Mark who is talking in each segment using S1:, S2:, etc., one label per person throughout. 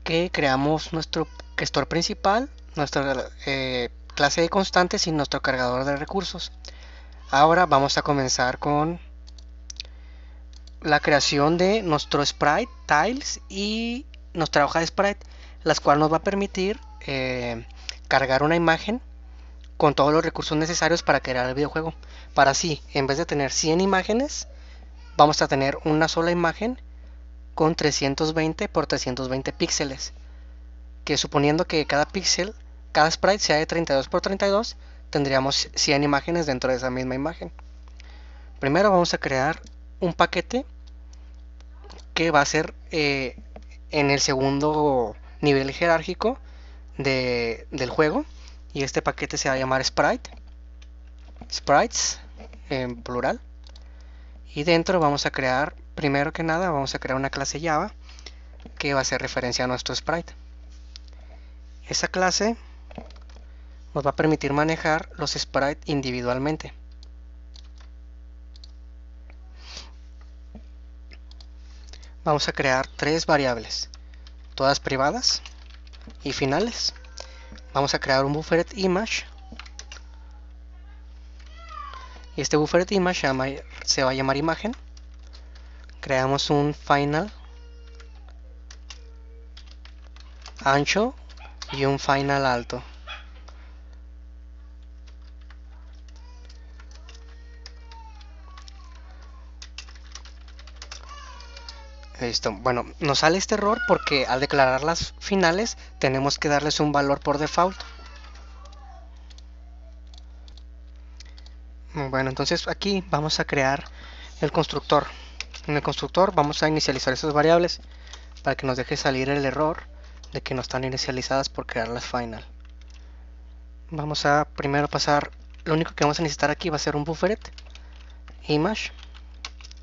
S1: que creamos nuestro gestor principal, nuestra clase de constantes y nuestro cargador de recursos. Ahora vamos a comenzar con la creación de nuestro sprite tiles y nuestra hoja de sprite, las cuales nos va a permitir cargar una imagen con todos los recursos necesarios para crear el videojuego. Para así, en vez de tener 100 imágenes, vamos a tener una sola imagen con 320 por 320 píxeles, que suponiendo que cada píxel, cada sprite sea de 32 por 32, tendríamos 100 imágenes dentro de esa misma imagen. Primero vamos a crear un paquete que va a ser en el segundo nivel jerárquico del juego, y este paquete se va a llamar sprites en plural, y dentro vamos a crear, primero que nada vamos a crear una clase Java que va a hacer referencia a nuestro sprite. Esa clase nos va a permitir manejar los sprites individualmente. Vamos a crear tres variables, todas privadas y finales. Vamos a crear un buffered image, y este buffered image se va a llamar imagen. Creamos un final ancho y un final alto. Listo. Bueno, nos sale este error porque al declarar las finales tenemos que darles un valor por default. Bueno, entonces aquí vamos a crear el constructor. En el constructor vamos a inicializar esas variables para que nos deje salir el error de que no están inicializadas por crear las final. Vamos a primero pasar, lo único que vamos a necesitar aquí va a ser un buffered image,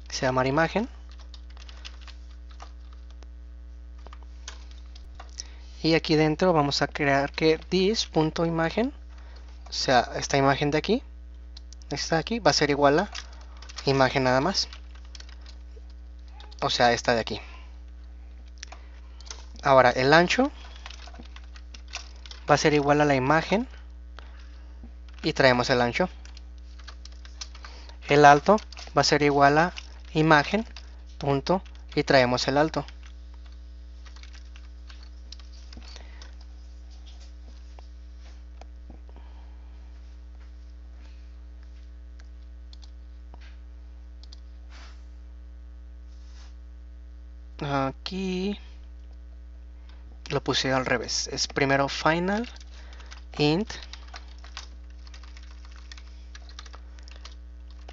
S1: que se llama imagen, y aquí dentro vamos a crear que this.imagen, o sea, esta imagen de aquí, esta de aquí, va a ser igual a imagen nada más, o sea, esta de aquí. Ahora el ancho va a ser igual a la imagen y traemos el ancho. El alto va a ser igual a imagen punto y traemos el alto. Aquí lo puse al revés, es primero final int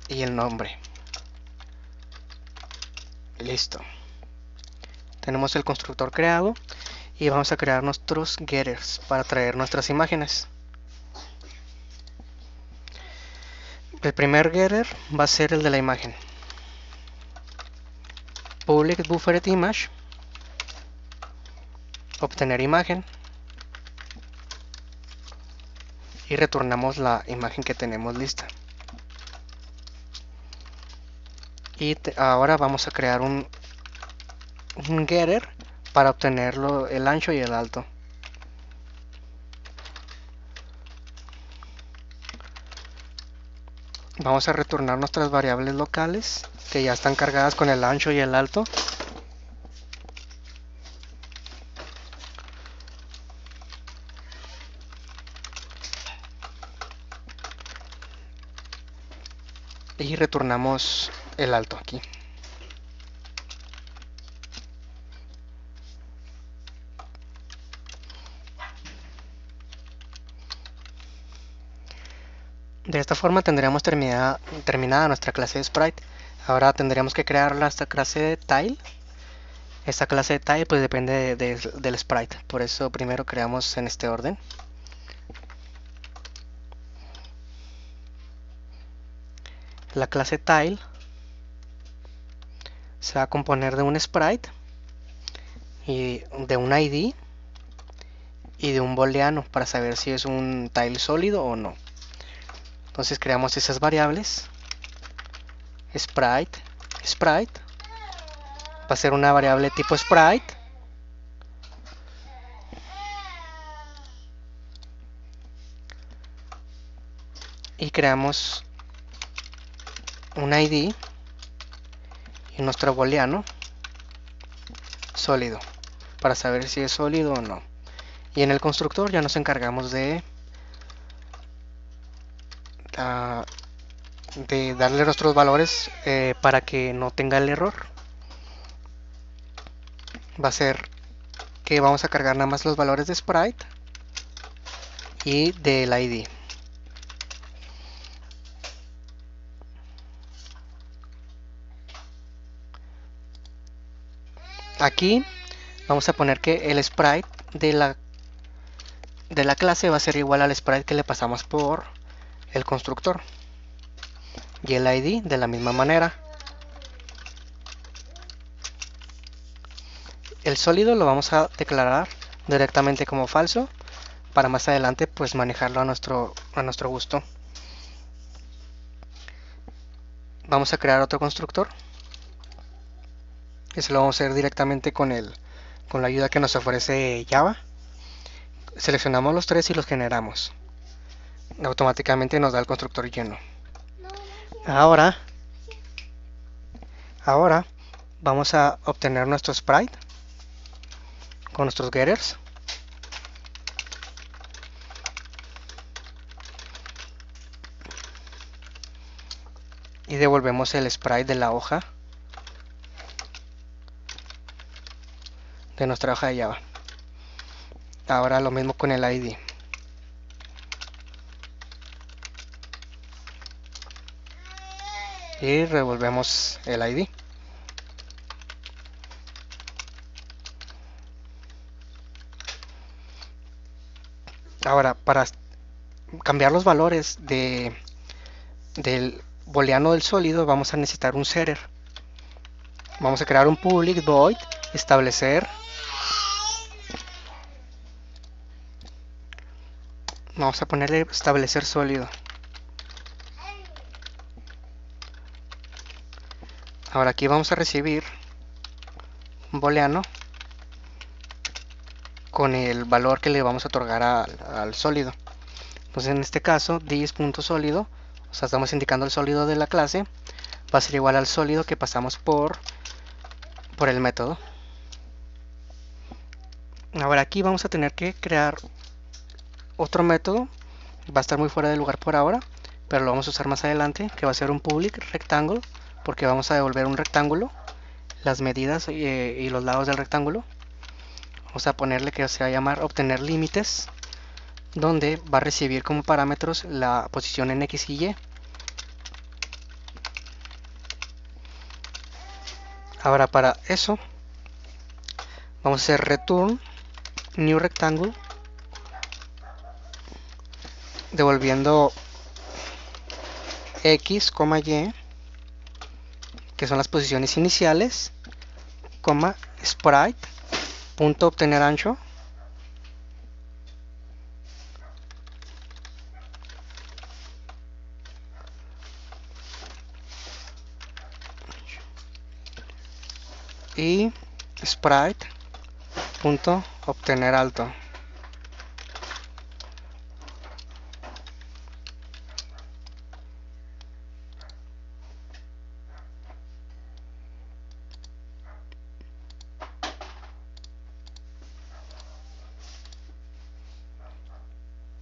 S1: y el nombre. Listo, tenemos el constructor creado y vamos a crear nuestros getters para traer nuestras imágenes. El primer getter va a ser el de la imagen, public buffered image, obtener imagen, y retornamos la imagen que tenemos lista. Y ahora vamos a crear un getter para obtener el ancho y el alto. Vamos a retornar nuestras variables locales que ya están cargadas con el ancho y el alto. Y retornamos el alto aquí. De esta forma tendríamos terminada nuestra clase de sprite. Ahora tendríamos que crear esta clase de tile. Esta clase de tile pues depende del sprite. Por eso primero creamos en este orden. La clase tile se va a componer de un sprite y de un ID y de un booleano para saber si es un tile sólido o no. Entonces creamos esas variables. Sprite va a ser una variable tipo sprite y creamos un ID y nuestro booleano sólido para saber si es sólido o no. Y en el constructor ya nos encargamos de darle nuestros valores para que no tenga el error. Va a ser que vamos a cargar nada más los valores de sprite y del ID. Aquí vamos a poner que el sprite de la clase va a ser igual al sprite que le pasamos por el constructor, y el ID de la misma manera. El sólido lo vamos a declarar directamente como falso para más adelante pues manejarlo a nuestro gusto. Vamos a crear otro constructor, que se lo vamos a hacer directamente con la ayuda que nos ofrece Java. Seleccionamos los tres y los generamos. Automáticamente nos da el constructor lleno. Ahora vamos a obtener nuestro sprite con nuestros getters. Y devolvemos el sprite de la hoja de nuestra hoja de Java. Ahora lo mismo con el ID. Y revolvemos el ID. Ahora, para cambiar los valores del booleano del sólido, vamos a necesitar un setter. Vamos a crear un public void, establecer. Vamos a ponerle establecer sólido. Ahora aquí vamos a recibir un booleano con el valor que le vamos a otorgar al sólido. Entonces en este caso this.sólido, o sea, estamos indicando el sólido de la clase, va a ser igual al sólido que pasamos por el método. Ahora aquí vamos a tener que crear otro método, va a estar muy fuera de lugar por ahora, pero lo vamos a usar más adelante, que va a ser un public rectangle, porque vamos a devolver un rectángulo, las medidas y los lados del rectángulo. Vamos a ponerle que se va a llamar obtener límites, donde va a recibir como parámetros la posición en X y Y. Ahora para eso vamos a hacer return new rectangle, devolviendo X, Y, que son las posiciones iniciales, sprite, punto obtener ancho, y sprite, punto obtener alto.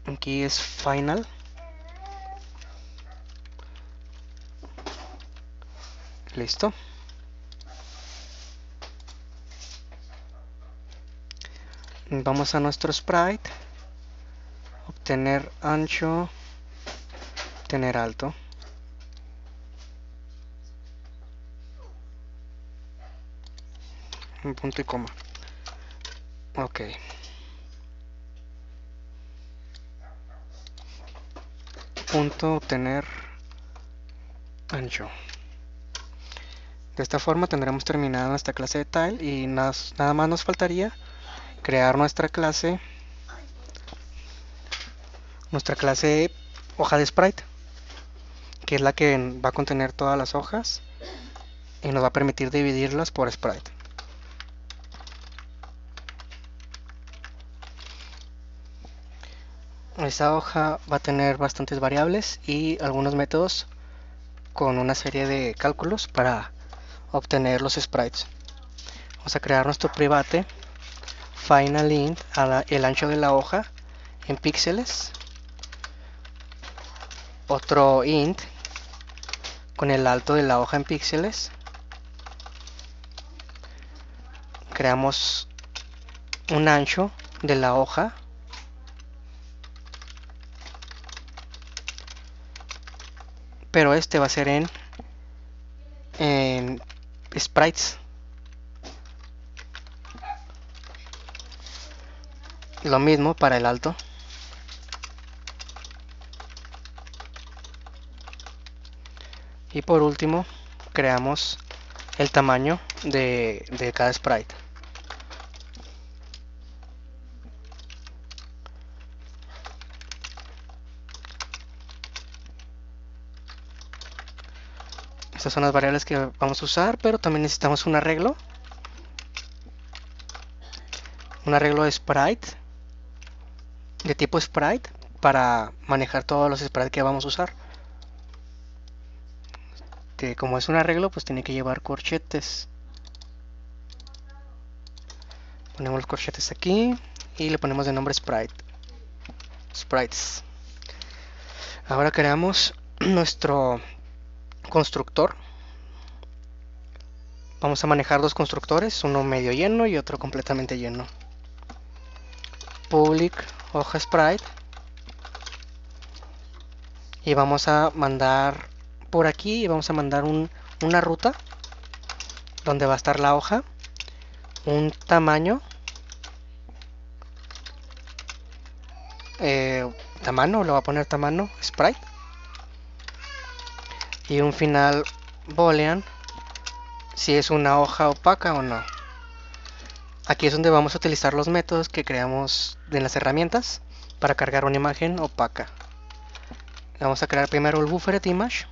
S1: Aquí es final. Listo. Vamos a nuestro sprite, obtener ancho, obtener alto. Un punto y coma. Ok. Punto obtener ancho. De esta forma tendremos terminada nuestra clase de tile y nada más nos faltaría crear nuestra clase hoja de sprite, que es la que va a contener todas las hojas y nos va a permitir dividirlas por sprite. Esta hoja va a tener bastantes variables y algunos métodos con una serie de cálculos para obtener los sprites. Vamos a crear nuestro private final int el ancho de la hoja en píxeles, otro int con el alto de la hoja en píxeles. Creamos un ancho de la hoja pero este va a ser en sprites. Lo mismo para el alto. Y por último creamos el tamaño de cada sprite. Estas son las variables que vamos a usar, pero también necesitamos un arreglo de sprite, de tipo sprite, para manejar todos los sprites que vamos a usar. Que como es un arreglo, pues tiene que llevar corchetes. Ponemos los corchetes aquí y le ponemos de nombre sprites. Ahora creamos nuestro constructor. Vamos a manejar dos constructores, uno medio lleno y otro completamente lleno. Public hoja sprite, y vamos a mandar por aquí, vamos a mandar una ruta donde va a estar la hoja, un tamaño, tamaño, le voy a poner tamaño sprite, y un final boolean si es una hoja opaca o no. Aquí es donde vamos a utilizar los métodos que creamos en las herramientas para cargar una imagen opaca. Vamos a crear primero el buffered image.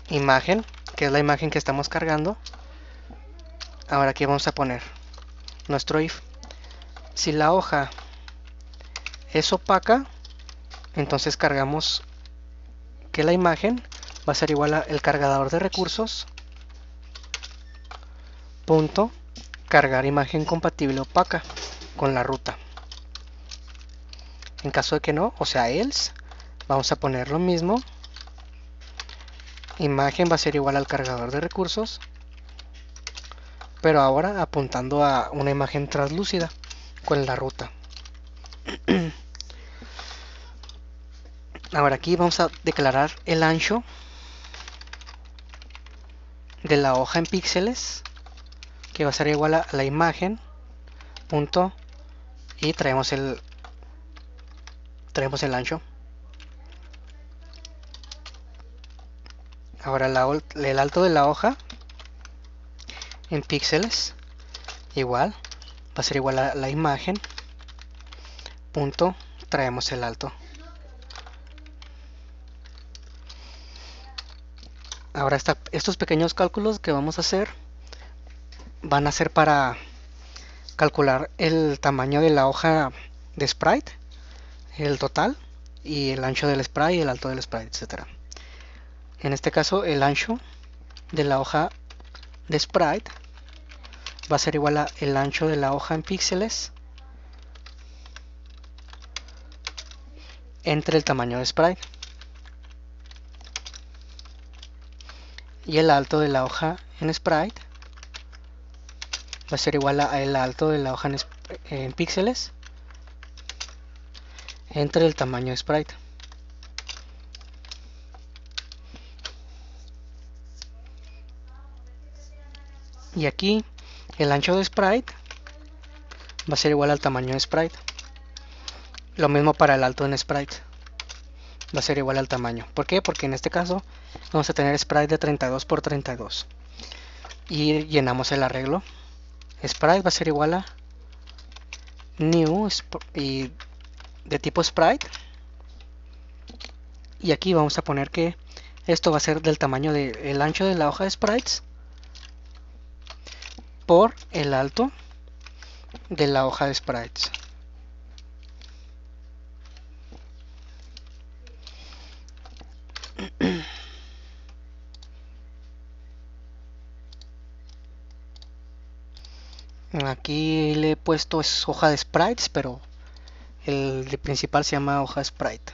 S1: Imagen, que es la imagen que estamos cargando. Ahora aquí vamos a poner nuestro if. Si la hoja es opaca, entonces cargamos que la imagen va a ser igual a el cargador de recursos punto cargar imagen compatible opaca con la ruta. En caso de que no, o sea else, vamos a poner lo mismo. Imagen va a ser igual al cargador de recursos, pero ahora apuntando a una imagen translúcida con la ruta. Ahora aquí vamos a declarar el ancho de la hoja en píxeles, que va a ser igual a la imagen punto, y traemos el ancho. Ahora el alto de la hoja en píxeles igual va a ser igual a la imagen punto, traemos el alto. Ahora estos pequeños cálculos que vamos a hacer van a ser para calcular el tamaño de la hoja de sprite, el total, y el ancho del sprite y el alto del sprite, etc. En este caso el ancho de la hoja de sprite va a ser igual a el ancho de la hoja en píxeles entre el tamaño de sprite, y el alto de la hoja en sprite va a ser igual a el alto de la hoja en píxeles entre el tamaño de sprite. Y aquí el ancho de sprite va a ser igual al tamaño de sprite. Lo mismo para el alto en sprite, va a ser igual al tamaño. ¿Por qué? Porque en este caso vamos a tener sprite de 32 por 32. Y llenamos el arreglo. Sprite va a ser igual a new y de tipo sprite. Y aquí vamos a poner que esto va a ser del tamaño del ancho de la hoja de sprites por el alto de la hoja de sprites. Aquí le he puesto es hoja de sprites, pero el de principal se llama hoja sprite.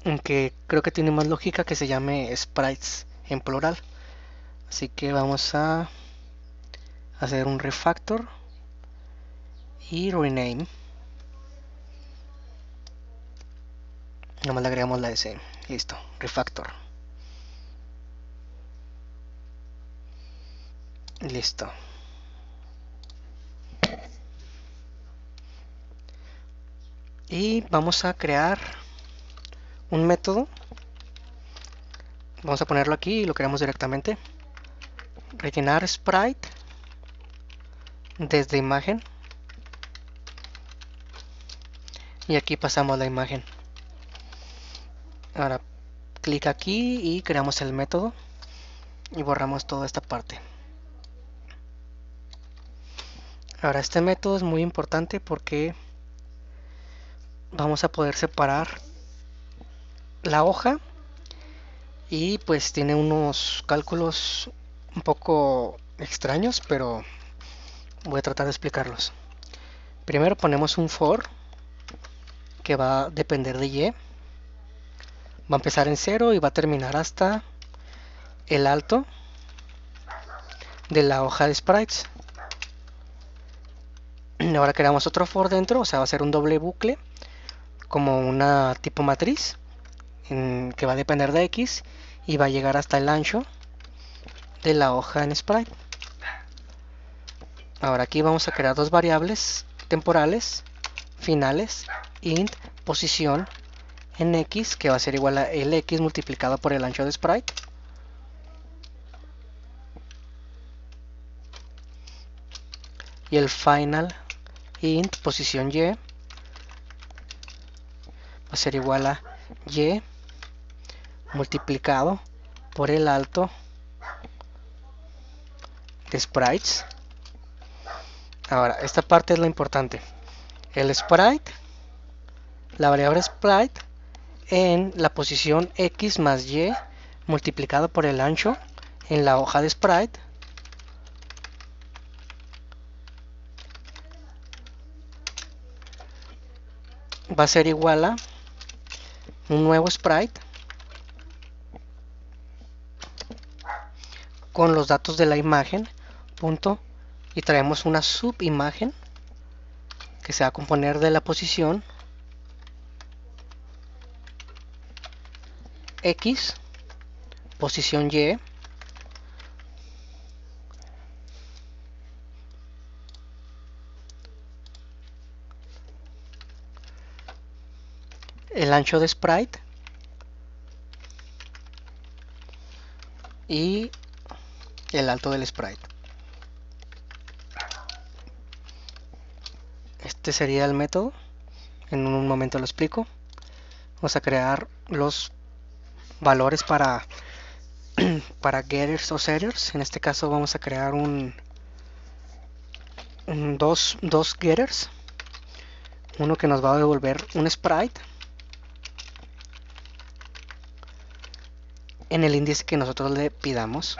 S1: Aunque creo que tiene más lógica que se llame sprites en plural. Así que vamos a hacer un refactor y rename. Nomás le agregamos la S. Listo, refactor. Listo. Y vamos a crear un método. Vamos a ponerlo aquí y lo creamos directamente. Rellenar sprite desde imagen. Y aquí pasamos la imagen. Ahora clic aquí y creamos el método. Y borramos toda esta parte. Ahora este método es muy importante porque vamos a poder separar la hoja y pues tiene unos cálculos un poco extraños, pero voy a tratar de explicarlos. Primero ponemos un for que va a depender de y. Va a empezar en 0 y va a terminar hasta el alto de la hoja de sprites. Ahora creamos otro for dentro, o sea, va a ser un doble bucle como una tipo matriz que va a depender de x y va a llegar hasta el ancho de la hoja en sprite. Ahora aquí vamos a crear dos variables temporales finales, int posición en x, que va a ser igual a el x multiplicado por el ancho de sprite. Y el final int posición y va a ser igual a y multiplicado por el alto de sprites. Ahora, esta parte es la importante. El sprite, la variable sprite, en la posición x más y multiplicado por el ancho en la hoja de sprite va a ser igual a un nuevo sprite con los datos de la imagen, punto, y traemos una subimagen que se va a componer de la posición x, posición y, el ancho de sprite y el alto del sprite. Este sería el método. En un momento lo explico. Vamos a crear los valores para getters o setters. En este caso vamos a crear dos getters. Uno que nos va a devolver un sprite en el índice que nosotros le pidamos.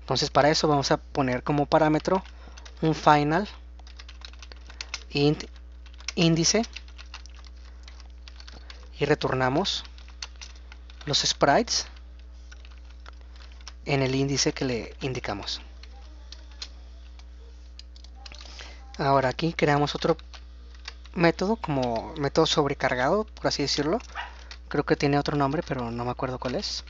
S1: Entonces para eso vamos a poner como parámetro un final int índice y retornamos los sprites en el índice que le indicamos. Ahora aquí creamos otro método como método sobrecargado, por así decirlo. Creo que tiene otro nombre, pero no me acuerdo cuál es.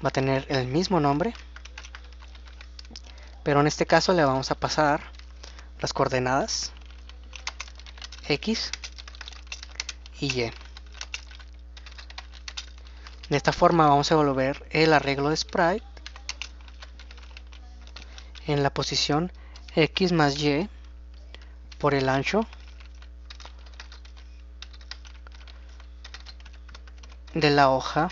S1: Va a tener el mismo nombre, pero en este caso le vamos a pasar las coordenadas x y y. De esta forma vamos a devolver el arreglo de sprite en la posición x más y por el ancho de la hoja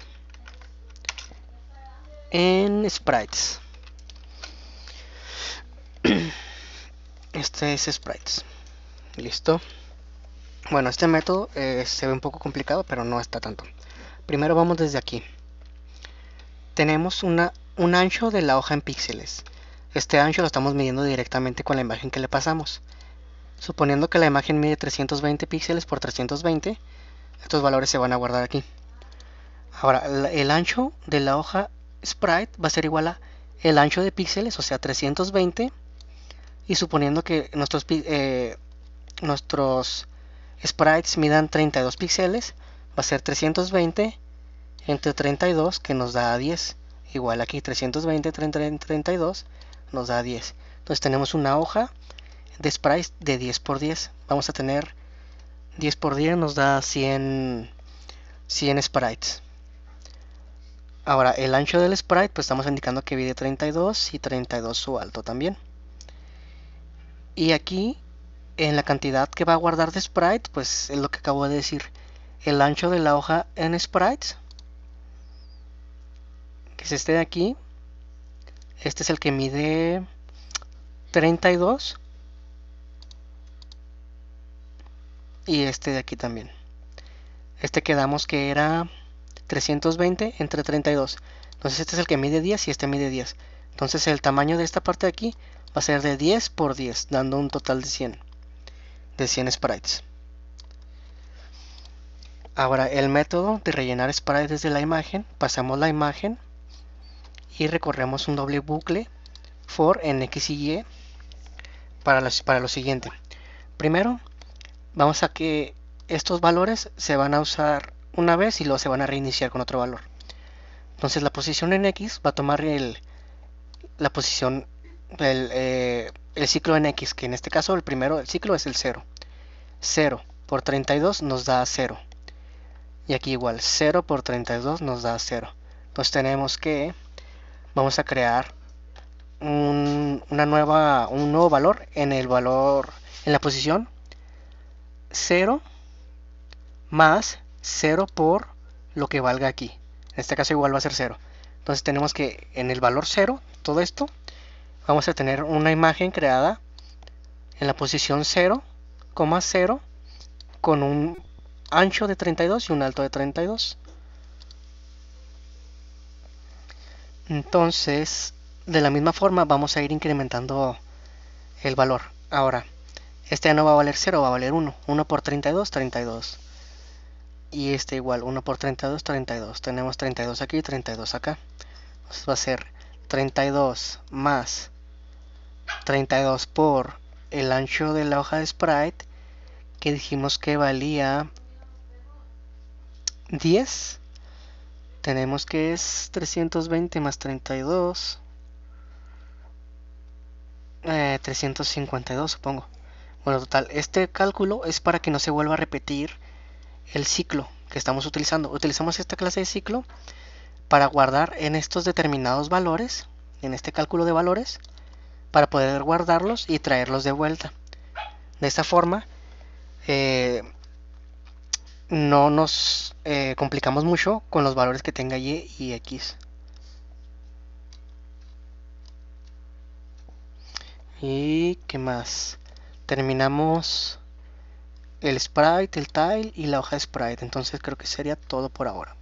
S1: en sprites. Este es sprites. Listo. Bueno, este método se ve un poco complicado, pero no está tanto. Primero vamos desde aquí. Tenemos un ancho de la hoja en píxeles. Este ancho lo estamos midiendo directamente con la imagen que le pasamos. Suponiendo que la imagen mide 320 píxeles por 320, estos valores se van a guardar aquí. Ahora, el ancho de la hoja sprite va a ser igual a el ancho de píxeles, o sea 320, y suponiendo que nuestros sprites midan 32 píxeles, va a ser 320 entre 32, que nos da 10. Igual aquí 320 entre 32 nos da 10. Entonces tenemos una hoja de sprites de 10 por 10. Vamos a tener 10 por 10 nos da 100 sprites. Ahora el ancho del sprite, pues estamos indicando que mide 32 y 32 su alto también. Y aquí en la cantidad que va a guardar de sprite, pues es lo que acabo de decir. El ancho de la hoja en sprites, que es este de aquí, este es el que mide 32, y este de aquí también. Este quedamos que era 320 entre 32. Entonces este es el que mide 10 y este mide 10. Entonces el tamaño de esta parte de aquí va a ser de 10 por 10, dando un total de 100 sprites. Ahora el método de rellenar sprites desde la imagen, pasamos la imagen y recorremos un doble bucle for en x y y para lo siguiente. Primero vamos a que estos valores se van a usar una vez y luego se van a reiniciar con otro valor. Entonces la posición en x va a tomar la posición el ciclo en x, que en este caso el primero del ciclo es el 0. 0 por 32 nos da 0. Y aquí igual 0 por 32 nos da 0. Entonces tenemos que vamos a crear un nuevo valor en la posición 0 más 0 por lo que valga aquí. En este caso igual va a ser 0. Entonces tenemos que en el valor 0, todo esto, vamos a tener una imagen creada en la posición 0, 0, con un ancho de 32 y un alto de 32. Entonces, de la misma forma vamos a ir incrementando el valor. Ahora, este ya no va a valer 0, va a valer 1. 1 por 32, 32. Y este igual, 1 por 32, 32. Tenemos 32 aquí y 32 acá. Entonces va a ser 32 más 32 por el ancho de la hoja de sprite, que dijimos que valía 10. Tenemos que es 320 más 32, 352 supongo. Bueno, total, este cálculo es para que no se vuelva a repetir el ciclo que estamos utilizando. Utilizamos esta clase de ciclo para guardar en estos determinados valores, en este cálculo de valores, para poder guardarlos y traerlos de vuelta. De esta forma no nos complicamos mucho con los valores que tenga y y x. ¿Y qué más? Terminamos el sprite, el tile y la hoja de sprite. Entonces creo que sería todo por ahora.